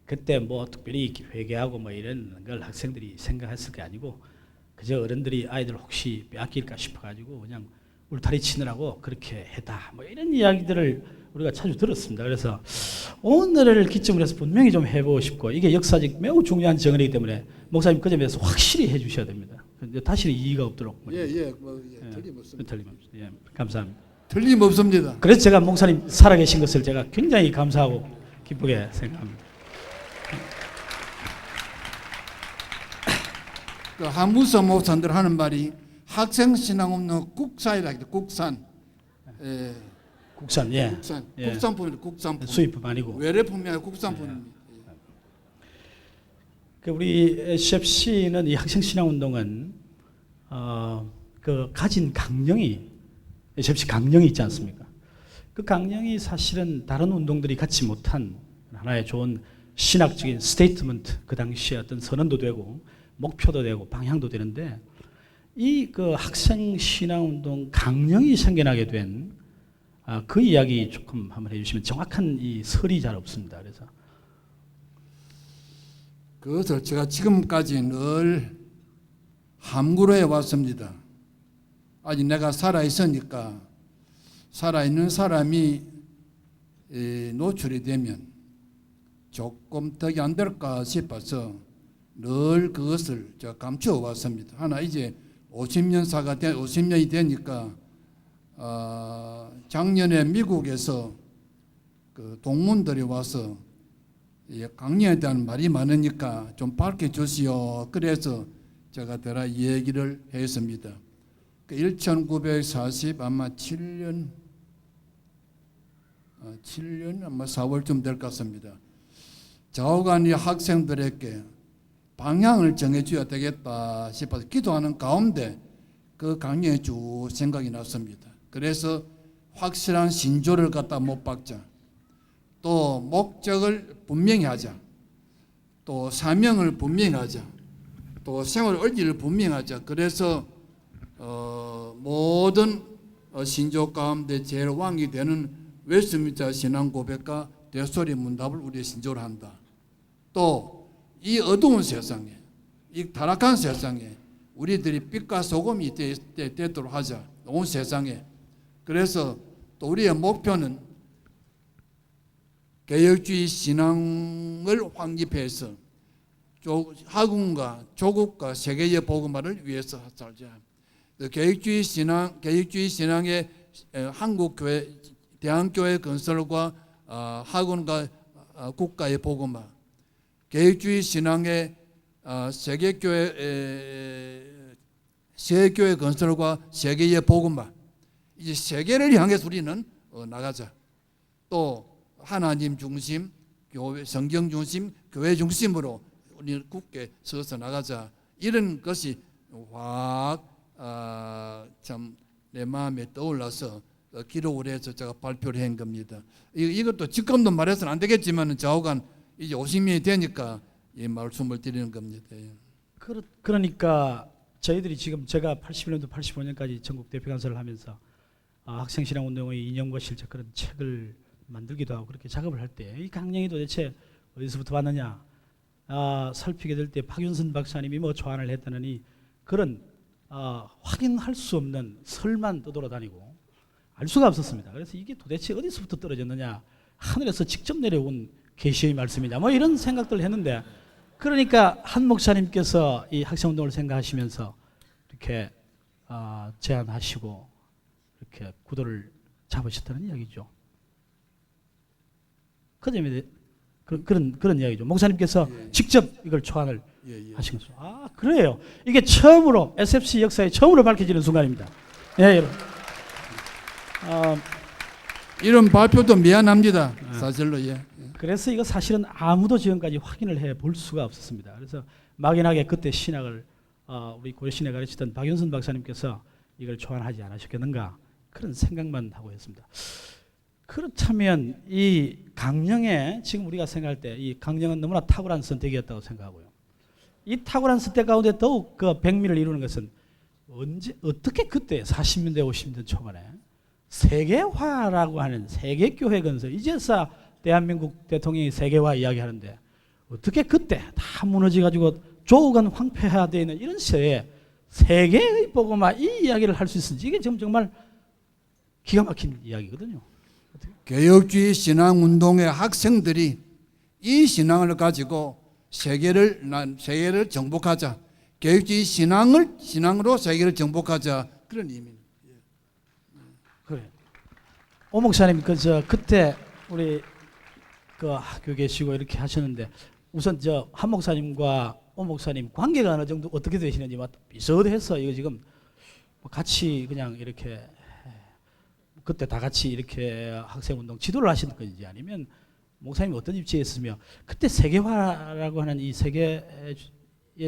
[SPEAKER 3] 그때 뭐 특별히 회개하고 뭐 이런 걸 학생들이 생각했을 게 아니고 그저 어른들이 아이들 혹시 빼앗길까 싶어가지고 그냥 울타리 치느라고 그렇게 했다, 뭐 이런 이야기들을 우리가 자주 들었습니다. 그래서 오늘을 기점으로 해서 분명히 좀 해보고 싶고, 이게 역사적 매우 중요한 정언이기 때문에 목사님 그 점에 대해서 확실히 해주셔야 됩니다. 다시는 이의가 없도록.
[SPEAKER 4] 틀림없습니다.
[SPEAKER 3] 틀림없습니다. 예, 감사합니다.
[SPEAKER 4] 틀림없습니다.
[SPEAKER 3] 그래서 제가 목사님 살아계신 것을 제가 굉장히 감사하고 기쁘게 생각합니다.
[SPEAKER 4] 그 한무서 목사님들 하는 말이 학생 신앙 없는 국산이라 해요. 국산. 예.
[SPEAKER 3] 국산, 예.
[SPEAKER 4] 국산.
[SPEAKER 3] 예.
[SPEAKER 4] 국산품입니다. 국산품.
[SPEAKER 3] 수입품 아니고.
[SPEAKER 4] 외래품이 아니라 국산품입니다.
[SPEAKER 3] 그 우리 CFC는 이 학생신앙운동은 그 가진 강령이, CFC 강령이 있지 않습니까? 그 강령이 사실은 다른 운동들이 갖지 못한 하나의 좋은 신학적인 스테이트먼트, 그 당시에 어떤 선언도 되고 목표도 되고 방향도 되는데, 이 그 학생신앙운동 강령이 생겨나게 된 그 이야기 조금 한번 해주시면, 정확한 이 설이 잘 없습니다. 그래서
[SPEAKER 4] 그것을 제가 지금까지 늘 함구로 해왔습니다. 아직 내가 살아있으니까 살아있는 사람이 노출이 되면 조금 덕이 안 될까 싶어서 늘 그것을 제가 감추어 왔습니다. 하나 이제 50년이 되니까 작년에 미국에서 그 동문들이 와서 강령에 대한 말이 많으니까 좀 밝혀주시오. 그래서 제가 대라 얘기를 했습니다. 1940 아마 7년 아마 4월쯤 될 것 같습니다. 좌우간이 학생들에게 방향을 정해줘야 되겠다 싶어서 기도하는 가운데 그 강령이 쭉 생각이 났습니다. 그래서 확실한 신조를 갖다 못 박자, 또 목적을 분명히 하자, 또 사명을 분명히 하자, 또 생활 의지를 분명히 하자. 그래서 모든 신조 가운데 제일 왕이 되는 웨스트민스터 신앙 고백과 대소리 문답을 우리의 신조로 한다. 또 이 어두운 세상에, 이 타락한 세상에 우리들이 빛과 소금이 되도록 하자. 온 세상에. 그래서 또 우리의 목표는 개혁주의 신앙을 확립해서 학군과 조국과 세계의 복음화를 위해서 살자. 개혁주의 신앙의 한국교회, 대한교회 건설과 학군과 국가의 복음화, 개혁주의 신앙의 세계교회 건설과 세계의 복음화, 이제 세계를 향해서 우리는 나가자. 또 하나님 중심, 교회 성경 중심, 교회 중심으로 우리는 굳게 서서 나가자. 이런 것이 참 내 마음에 떠올라서 기록을 해서 제가 발표를 한 겁니다. 이것도 지금도 말해서는 안 되겠지만 좌우간 이제 50년이 되니까 이 말씀을 드리는 겁니다.
[SPEAKER 3] 그러니까 저희들이 지금 제가 81년도 85년까지 전국 대표 간사를 하면서 학생신앙운동의 이념과 실제 그런 책을 만들기도 하고 그렇게 작업을 할 때 이 강령이 도대체 어디서부터 왔느냐 살피게 될 때 박윤선 박사님이 뭐 초안을 했다느니 그런 확인할 수 없는 설만 떠돌아다니고 알 수가 없었습니다. 그래서 이게 도대체 어디서부터 떨어졌느냐, 하늘에서 직접 내려온 계시의 말씀이냐, 뭐 이런 생각들을 했는데, 그러니까 한 목사님께서 이 학생운동을 생각하시면서 이렇게 제안하시고 이렇게 구도를 잡으셨다는 이야기죠. 그점에 그런 이야기죠. 목사님께서
[SPEAKER 4] 예.
[SPEAKER 3] 직접 이걸 초안을
[SPEAKER 4] 예, 예.
[SPEAKER 3] 하신 거죠. 아, 그래요. 이게 처음으로 SFC 역사에 처음으로 밝혀지는 순간입니다. 예, 여러분.
[SPEAKER 4] 이런 발표도 미안합니다. 사실로 예.
[SPEAKER 3] 그래서 이거 사실은 아무도 지금까지 확인을 해 볼 수가 없었습니다. 그래서 막연하게 그때 신학을 우리 고려신에 가르치던 박윤선 박사님께서 이걸 초안하지 않으셨겠는가 그런 생각만 하고 했습니다. 그렇다면 이 강령에 지금 우리가 생각할 때 이 강령은 너무나 탁월한 선택이었다고 생각하고요. 이 탁월한 선택 가운데 더욱 그 백미를 이루는 것은 어떻게 그때 40년대 50년대 초반에 세계화라고 하는 세계교회 건설 이제서 대한민국 대통령이 세계화 이야기하는데 어떻게 그때 다 무너져가지고 조국은 황폐화되어 있는 이런 시대에 세계의 보고만 이 이야기를 할 수 있는지 이게 지금 정말 기가 막힌 이야기거든요.
[SPEAKER 4] 개혁주의 신앙운동의 학생들이 이 신앙을 가지고 세계를 정복하자. 개혁주의 신앙으로 세계를 정복하자. 그런 의미입니다.
[SPEAKER 3] 그래. 오 목사님 그때 우리 그 학교 계시고 이렇게 하셨는데 우선 한 목사님과 오 목사님 관계가 어느 정도 어떻게 되시는지 비슷해서 이거 지금 같이 그냥 이렇게 그때 다 같이 이렇게 학생운동 지도를 하신 건지 아니면 목사님이 어떤 입지에 있으며 그때 세계화라고 하는 이 세계에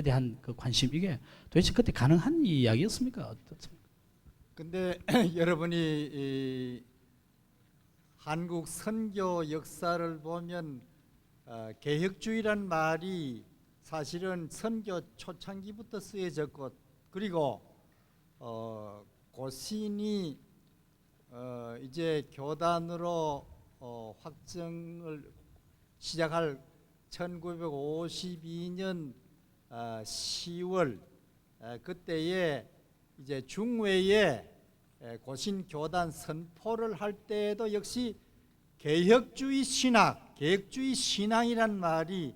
[SPEAKER 3] 대한 그 관심 이게 도대체 그때 가능한 이야기였습니까? 어떻습니까?
[SPEAKER 5] 근데 여러분이 이 한국 선교 역사를 보면 개혁주의란 말이 사실은 선교 초창기부터 쓰여졌고 그리고 고신이 이제 교단으로 확정을 시작할 1952년 10월 그때에 이제 중외에 고신 교단 선포를 할 때에도 역시 개혁주의 신학, 개혁주의 신앙이란 말이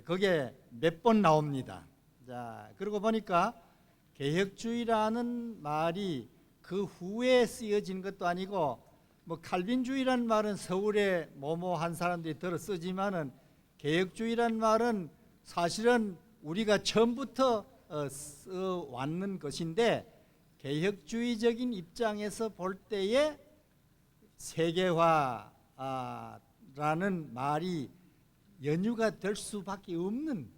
[SPEAKER 5] 거기에 몇 번 나옵니다. 자, 그러고 보니까 개혁주의라는 말이 그 후에 쓰여진 것도 아니고 뭐 칼빈주의란 말은 서울에 모모한 사람들이 들어 쓰지만은 개혁주의란 말은 사실은 우리가 처음부터 써 왔는 것인데 개혁주의적인 입장에서 볼 때에 세계화라는 말이 연유가 될 수밖에 없는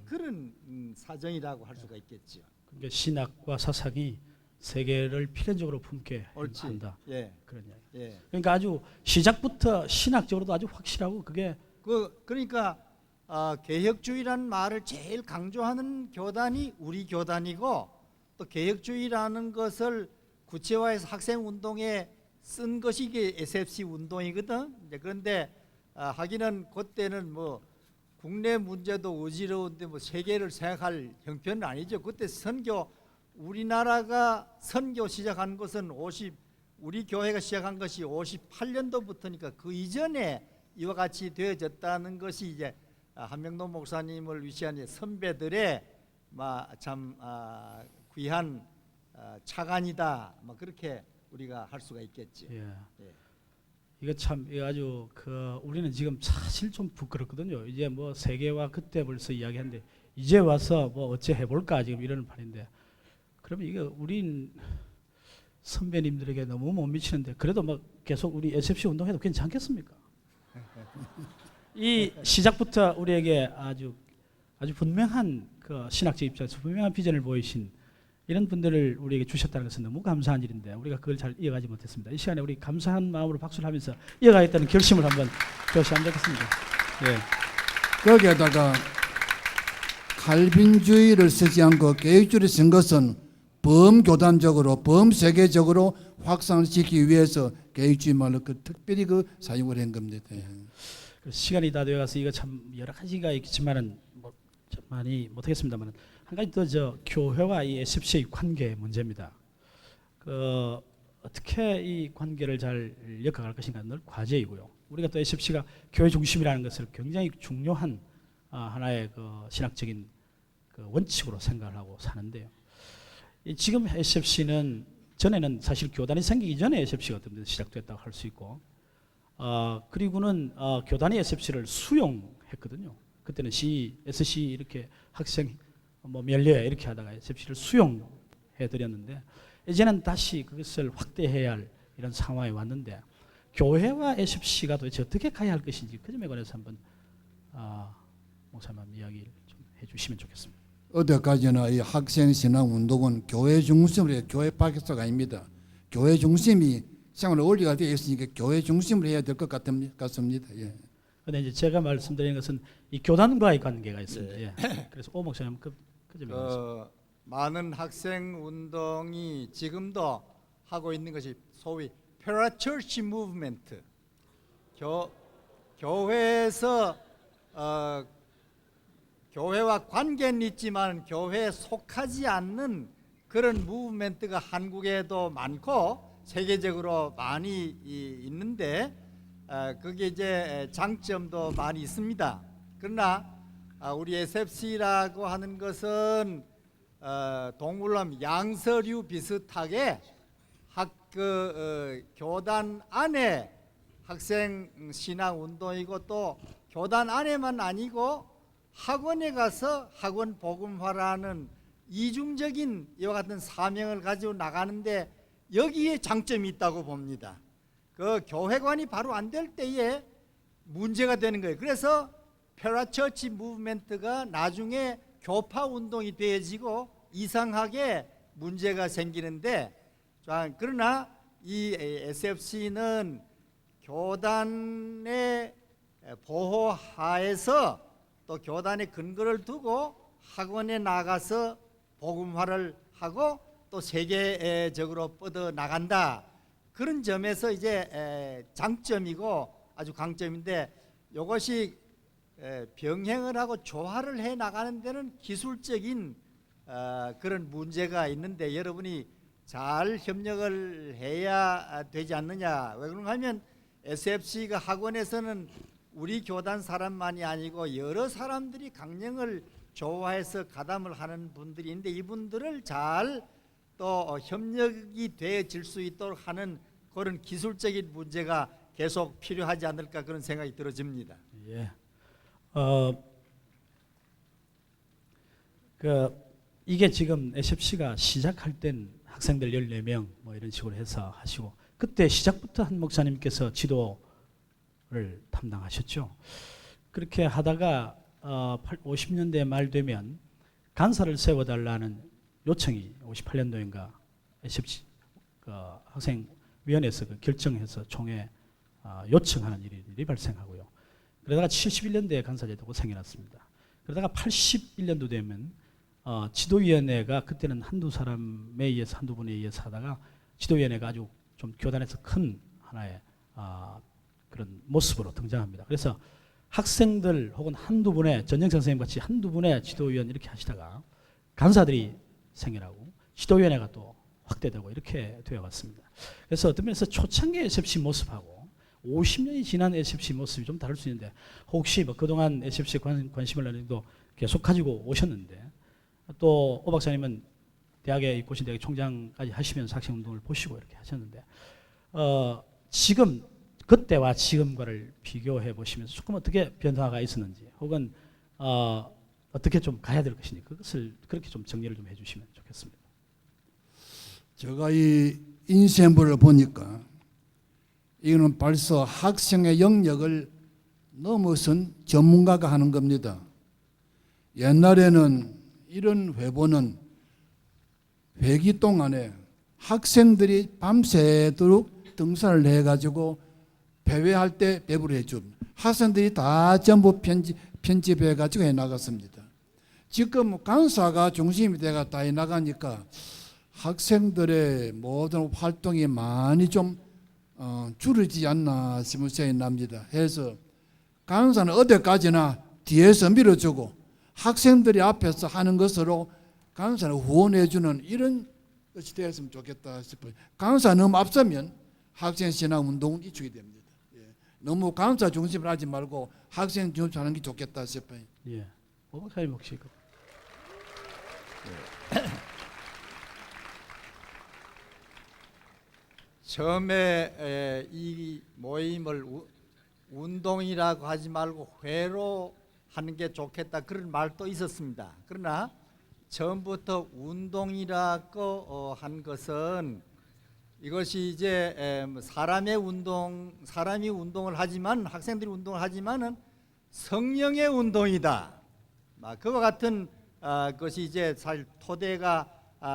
[SPEAKER 5] 그런 사정이라고 할 수가 있겠죠.
[SPEAKER 3] 그러니까 신학과 사상이 세계를 필연적으로 품게
[SPEAKER 5] 옳지.
[SPEAKER 3] 한다.
[SPEAKER 5] 예.
[SPEAKER 3] 그런 이야기.
[SPEAKER 5] 예.
[SPEAKER 3] 그러니까 아주 시작부터 신학적으로도 아주 확실하고 그게
[SPEAKER 5] 그러니까 개혁주의라는 말을 제일 강조하는 교단이 우리 교단이고 또 개혁주의라는 것을 구체화해서 학생운동에 쓴 것이 이게 SFC 운동이거든. 이제 그런데 하기는 그때는 뭐 국내 문제도 어지러운데 뭐 세계를 생각할 형편은 아니죠. 그때 우리나라가 선교 시작한 것은 우리 교회가 시작한 것이 58년도부터니까 그 이전에 이와 같이 되어졌다는 것이 이제 한명동 목사님을 위시한 선배들의 참 귀한 차관이다. 그렇게 우리가 할 수가 있겠죠.
[SPEAKER 3] 예.
[SPEAKER 5] 예.
[SPEAKER 3] 이거 참 이거 아주 우리는 지금 사실 좀 부끄럽거든요. 이제 뭐 세계화 그때 벌써 이야기했는데 이제 와서 뭐 어째 해볼까 지금 이러는 판인데 그러면 이거 우린 선배님들에게 너무 못 미치는데 그래도 막 계속 우리 SFC 운동해도 괜찮겠습니까? 이 시작부터 우리에게 아주 분명한 그 신학적 입장에서 분명한 비전을 보이신 이런 분들을 우리에게 주셨다는 것은 너무 감사한 일인데 우리가 그걸 잘 이어가지 못했습니다. 이 시간에 우리 감사한 마음으로 박수를 하면서 이어가겠다는 결심을 한번 하면 좋겠습니다. 예.
[SPEAKER 4] 거기에다가 칼빈주의를 쓰지 않고 개혁주의를 쓴 것은 범교단적으로 범세계적으로 확산을 시키기 위해서 개혁주의 말로 특별히 사용을 한 겁니다.
[SPEAKER 3] 시간이 다 되어가서 이거 참 여러 가지가 있겠지만은 많이 못하겠습니다만 한 가지 더 교회와 이 SFC의 관계 문제입니다. 어떻게 이 관계를 잘 엮어갈 것인가 늘 과제이고요. 우리가 또 SFC가 교회 중심이라는 것을 굉장히 중요한 하나의 신학적인 원칙으로 생각을 하고 사는데요. 지금 SFC는 전에는 사실 교단이 생기기 전에 SFC가 어떤 데서 시작됐다고 할 수 있고 그리고는 교단이 SFC를 수용했거든요. 그때는 SC 이렇게 학생 뭐 면례 이렇게 하다가 SFC를 수용해 드렸는데 이제는 다시 그것을 확대해야 할 이런 상황에 왔는데 교회와 SFC가 도대체 어떻게 가야 할 것인지 그 점에 관해서 한번 목사님 이야기를 좀 해주시면 좋겠습니다.
[SPEAKER 4] 어디까지나 이 학생 신앙 운동은 교회 중심으로 교회 밖에서가 아닙니다. 교회 중심이 생활 원리가 되어 있으니까 교회 중심으로 해야 될 것 같습니다. 예.
[SPEAKER 3] 그런데 이제 제가 말씀드리는 것은 이 교단과의 관계가 있습니다. 예. 그래서 오 목사님 그 점에 관해서
[SPEAKER 5] 많은 학생 운동이 지금도 하고 있는 것이 소위 parachurch movement. 교회에서 교회와 관계는 있지만 교회에 속하지 않는 그런 무브멘트가 한국에도 많고 세계적으로 많이 있는데 그게 이제 장점도 많이 있습니다. 그러나 우리 SFC라고 하는 것은 동물론 양서류 비슷하게 교단 안에 학생 신앙 운동이고 또 교단 안에만 아니고 학원에 가서 학원 복음화라는 이중적인 이와 같은 사명을 가지고 나가는데 여기에 장점이 있다고 봅니다. 그 교회관이 바로 안 될 때에 문제가 되는 거예요. 그래서 페라처치 무브멘트가 나중에 교파 운동이 되어지고 이상하게 문제가 생기는데 그러나 이 SFC는 교단의 보호하에서 또 교단의 근거를 두고 학원에 나가서 복음화를 하고 또 세계적으로 뻗어 나간다. 그런 점에서 이제 장점이고 아주 강점인데 이것이 병행을 하고 조화를 해 나가는 데는 기술적인 그런 문제가 있는데 여러분이 잘 협력을 해야 되지 않느냐. 왜 그런가 하면 SFC가 학원에서는 우리 교단 사람만이 아니고 여러 사람들이 강령을 조화해서 가담을 하는 분들이 있는데 이분들을 잘 또 협력이 되어질 수 있도록 하는 그런 기술적인 문제가 계속 필요하지 않을까 그런 생각이 들어집니다.
[SPEAKER 3] 예. 이게 지금 SFC가 시작할 땐 학생들 14명 뭐 이런 식으로 해서 하시고 그때 시작부터 한 목사님께서 지도를 담당하셨죠. 그렇게 하다가 50년대 말 되면 간사를 세워달라는 요청이 58년도인가 SFC 학생위원회에서 결정해서 총회 요청하는 일이 발생하고요. 그러다가 71년도에 간사제도가 생겨났습니다. 그러다가 81년도 되면 지도위원회가 그때는 한두 사람에 의해서 한두 분에 의해서 하다가 지도위원회가 아주 좀 교단에서 큰 하나의 그런 모습으로 등장합니다. 그래서 학생들 혹은 한두 분의 전영생 선생님 같이 한두 분의 지도위원 이렇게 하시다가 간사들이 생겨나고 지도위원회가 또 확대되고 이렇게 되어왔습니다. 그래서 어떤 면에서 초창기 SFC 모습하고 50년이 지난 SFC 모습이 좀 다를 수 있는데 혹시 뭐 그동안 SFC에 관심을 나누도 계속 가지고 오셨는데 또 오 박사님은 대학에 고신 대학 총장까지 하시면서 학생운동을 보시고 이렇게 하셨는데 지금 그때와 지금과를 비교해 보시면서 조금 어떻게 변화가 있었는지 혹은 어떻게 좀 가야 될 것인지 그것을 그렇게 좀 정리를 좀 해주시면 좋겠습니다.
[SPEAKER 4] 제가 이 인쇄물을 보니까 이거는 벌써 학생의 영역을 넘어선 전문가가 하는 겁니다. 옛날에는 이런 회보는 회기 동안에 학생들이 밤새도록 등산을 해가지고 배회할 때 배부를 해줍니다. 학생들이 다 전부 편집해가지고 해나갔습니다. 지금 간사가 중심이 돼가 다 해나가니까 학생들의 모든 활동이 많이 좀 줄어지지 않나 싶은 생각이 납니다. 해서 간사는 어디까지나 뒤에서 밀어주고 학생들이 앞에서 하는 것으로 간사는 후원해주는 이런 것이 되었으면 좋겠다 싶어요. 간사 너무 앞서면 학생 신앙 운동은 이축이 됩니다. 너무 간사 중심을 하지 말고 학생 중심으로 하는 게 좋겠다 싶어요.
[SPEAKER 3] 예. 오 박사님 혹시
[SPEAKER 5] 처음에 이 모임을 운동이라고 하지 말고 회로 하는 게 좋겠다 그런 말도 있었습니다. 그러나 처음부터 운동이라고 한 것은 이것이 이제 사람이 운동을 하지만 학생들이 운동을 하지만은 성령의 운동이다. 그와 같은 것이 이제 사실 토대가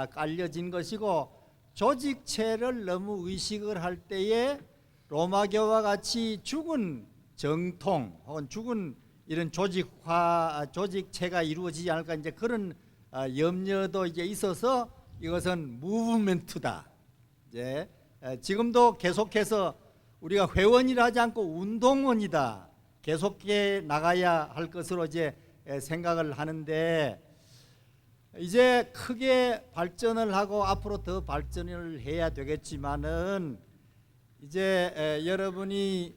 [SPEAKER 5] 깔려진 것이고 조직체를 너무 의식을 할 때에 로마교와 같이 죽은 정통 혹은 죽은 이런 조직체가 이루어지지 않을까 이제 그런 염려도 이제 있어서 이것은 무브먼트다. 이제 지금도 계속해서 우리가 회원이라 하지 않고 운동원이다. 계속해 나가야 할 것으로 이제 생각을 하는데 이제 크게 발전을 하고 앞으로 더 발전을 해야 되겠지만은 이제 여러분이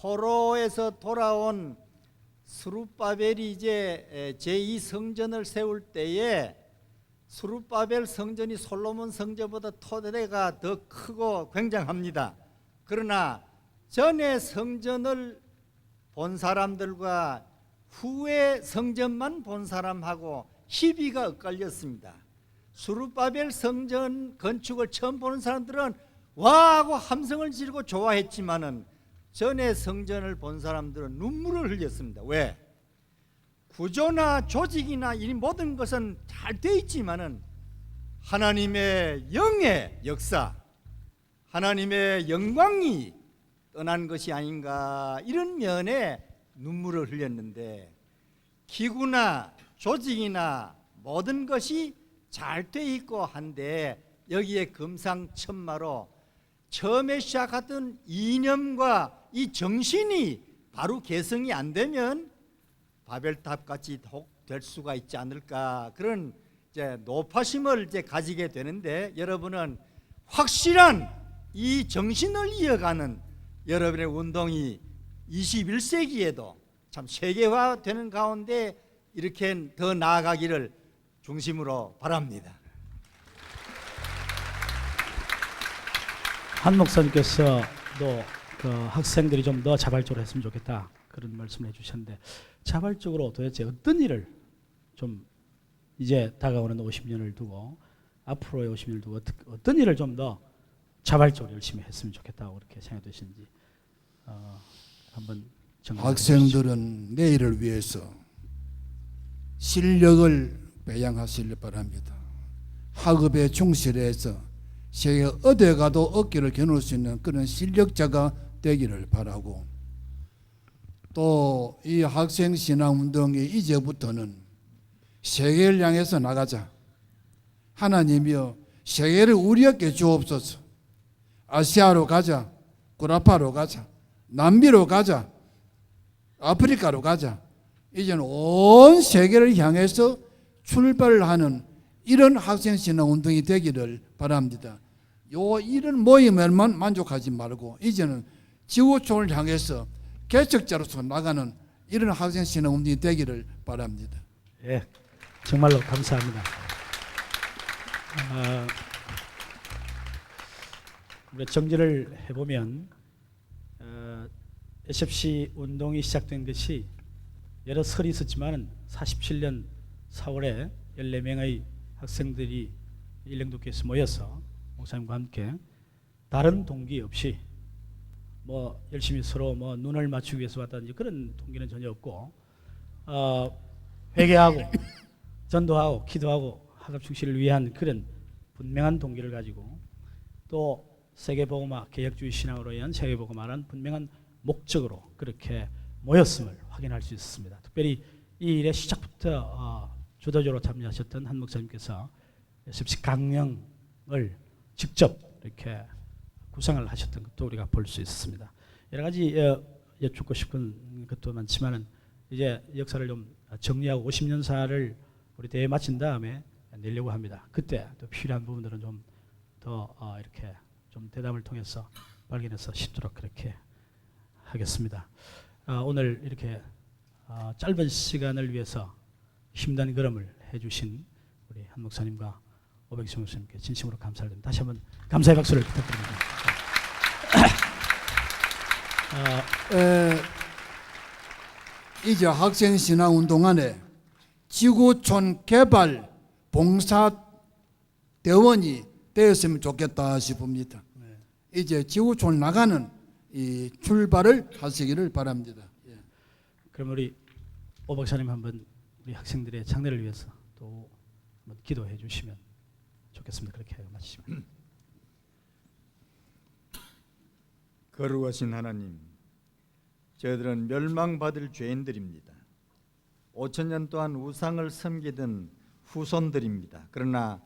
[SPEAKER 5] 포로에서 돌아온 스룹바벨이 이제 제2성전을 세울 때에 스룹바벨 성전이 솔로몬 성전보다 토대가 더 크고 굉장합니다. 그러나 전에 성전을 본 사람들과 후에 성전만 본 사람하고 희비가 엇갈렸습니다. 스룹바벨 성전 건축을 처음 보는 사람들은 와 하고 함성을 지르고 좋아했지만은 전에 성전을 본 사람들은 눈물을 흘렸습니다. 왜? 구조나 조직이나 이 모든 것은 잘 되어 있지만은 하나님의 영의 역사, 하나님의 영광이 떠난 것이 아닌가 이런 면에 눈물을 흘렸는데 기구나 조직이나 모든 것이 잘 돼 있고 한데 여기에 금상첨화로 처음에 시작했던 이념과 이 정신이 바로 개성이 안 되면 바벨탑 같이 될 수가 있지 않을까 그런 이제 노파심을 이제 가지게 되는데 여러분은 확실한 이 정신을 이어가는 여러분의 운동이 21세기에도 참 세계화되는 가운데 이렇게 더 나아가기를 중심으로 바랍니다.
[SPEAKER 3] 한 목사님께서도 그 학생들이 좀 더 자발적으로 했으면 좋겠다 그런 말씀을 해주셨는데 자발적으로 도대체 어떤 일을 좀 이제 다가오는 50년을 두고 앞으로의 50년을 두고 어떤 일을 좀 더 자발적으로 열심히 했으면 좋겠다고 그렇게 생각되시는지 한번 정리해 주시죠.
[SPEAKER 4] 학생들은 내일을 위해서 실력을 배양하시길 바랍니다. 학업에 충실해서 세계 어디 가도 어깨를 겨눌 수 있는 그런 실력자가 되기를 바라고 또 이 학생 신앙 운동이 이제부터는 세계를 향해서 나가자. 하나님이여 세계를 우리에게 주옵소서. 아시아로 가자. 구라파로 가자. 남미로 가자. 아프리카로 가자. 이제는 온 세계를 향해서 출발을 하는 이런 학생 신앙 운동이 되기를 바랍니다. 이런 모임에만 만족하지 말고 이제는 지구촌을 향해서 개척자로서 나가는 이런 학생 신앙 운동이 되기를 바랍니다.
[SPEAKER 3] 예, 정말로 감사합니다. 우리 정리를 해보면 SFC 운동이 시작된 것이 여러 설이 있었지만 47년 4월에 14명의 학생들이 일릉도교에서 모여서 목사님과 함께 다른 동기 없이 뭐 열심히 서로 뭐 눈을 맞추기 위해서 왔다든지 그런 동기는 전혀 없고 회개하고 전도하고 기도하고 학업 충실을 위한 그런 분명한 동기를 가지고 또 세계복음화 개혁주의 신앙으로 인한 세계복음화라는 분명한 목적으로 그렇게 모였음을 확인할 수 있습니다. 특별히 이 일의 시작부터 주도적으로 참여하셨던 한 목사님께서 SFC 강령을 직접 이렇게 구상을 하셨던 것도 우리가 볼 수 있습니다. 여러 가지 여쭙고 싶은 것도 많지만은 이제 역사를 좀 정리하고 50년사를 우리 대회 마친 다음에 내려고 합니다. 그때 또 필요한 부분들은 좀 더 이렇게 좀 대담을 통해서 발견해서 쉽도록 그렇게 하겠습니다. 오늘 이렇게 짧은 시간을 위해서 힘든 걸음을 해주신 우리 한 목사님과 오백정 교수님께 진심으로 감사를 드립니다. 다시 한번 감사의 박수를 부탁드립니다.
[SPEAKER 4] 이제 학생 신앙 운동 안에 지구촌 개발 봉사 대원이 되었으면 좋겠다 싶습니다. 이제 지구촌 나가는 이 출발을 하시기를 바랍니다. 예.
[SPEAKER 3] 그럼 우리 오 박사님 한번 우리 학생들의 장래를 위해서 또 한번 기도해 주시면 좋겠습니다. 그렇게 마치시면.
[SPEAKER 6] 거룩하신 하나님, 저희들은 멸망받을 죄인들입니다. 5,000년 동안 우상을 섬기던 후손들입니다. 그러나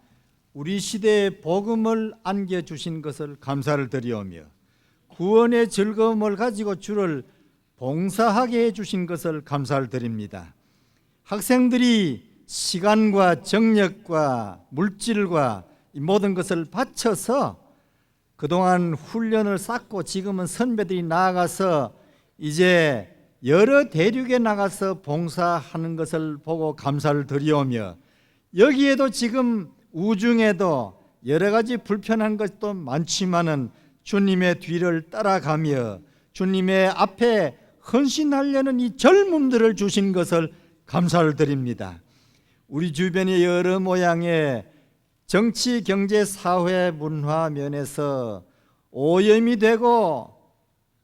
[SPEAKER 6] 우리 시대에 복음을 안겨주신 것을 감사를 드리오며 구원의 즐거움을 가지고 주를 봉사하게 해주신 것을 감사를 드립니다. 학생들이 시간과 정력과 물질과 이 모든 것을 바쳐서 그동안 훈련을 쌓고 지금은 선배들이 나아가서 이제 여러 대륙에 나가서 봉사하는 것을 보고 감사를 드리오며 여기에도 지금 우중에도 여러 가지 불편한 것도 많지만은 주님의 뒤를 따라가며 주님의 앞에 헌신하려는 이 젊음들을 주신 것을 감사를 드립니다. 우리 주변의 여러 모양의 정치, 경제, 사회, 문화 면에서 오염이 되고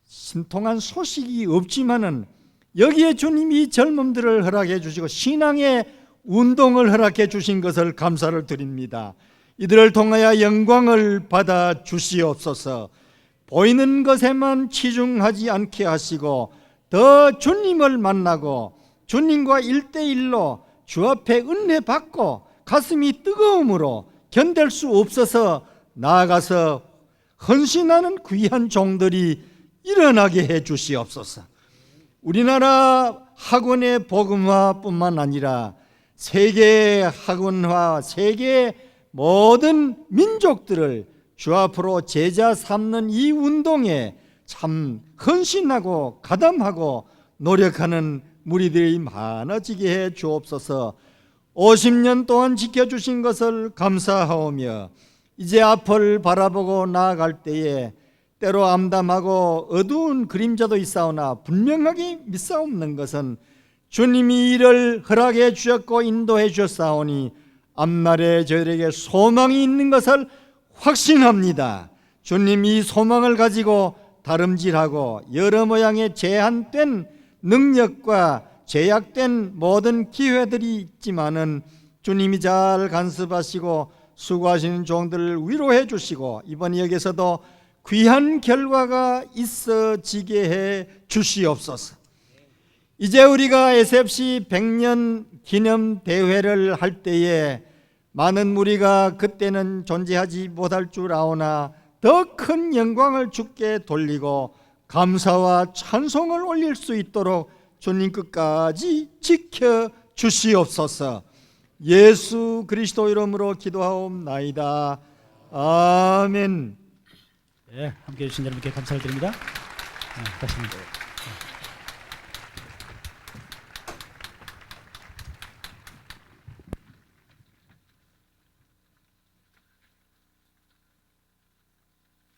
[SPEAKER 6] 신통한 소식이 없지만은 여기에 주님이 젊음들을 허락해 주시고 신앙의 운동을 허락해 주신 것을 감사를 드립니다. 이들을 통하여 영광을 받아 주시옵소서. 보이는 것에만 치중하지 않게 하시고 더 주님을 만나고 주님과 1대1로 주 앞에 은혜 받고 가슴이 뜨거움으로 견딜 수 없어서 나아가서 헌신하는 귀한 종들이 일어나게 해 주시옵소서. 우리나라 학원의 복음화뿐만 아니라 세계 학원화, 세계 모든 민족들을 주 앞으로 제자 삼는 이 운동에 참 헌신하고 가담하고 노력하는 무리들이 많아지게 해 주옵소서. 50년 동안 지켜주신 것을 감사하오며 이제 앞을 바라보고 나아갈 때에 때로 암담하고 어두운 그림자도 있사오나 분명하게 믿사옵는 것은 주님이 이를 허락해 주셨고 인도해 주셨사오니 앞날에 저희에게 소망이 있는 것을 확신합니다. 주님이 이 소망을 가지고 다름질하고 여러 모양의 제한된 능력과 제약된 모든 기회들이 있지만은 주님이 잘 간섭하시고 수고하시는 종들을 위로해 주시고 이번 여기서도 귀한 결과가 있어지게 해 주시옵소서. 이제 우리가 SFC 100년 기념 대회를 할 때에 많은 무리가 그때는 존재하지 못할 줄 아오나 더 큰 영광을 주께 돌리고 감사와 찬송을 올릴 수 있도록 주님 끝까지 지켜 주시옵소서. 예수 그리스도 이름으로 기도하옵나이다. 아멘.
[SPEAKER 3] 네, 함께해 주신 여러분께 감사를 드립니다. 네, 다시 한번.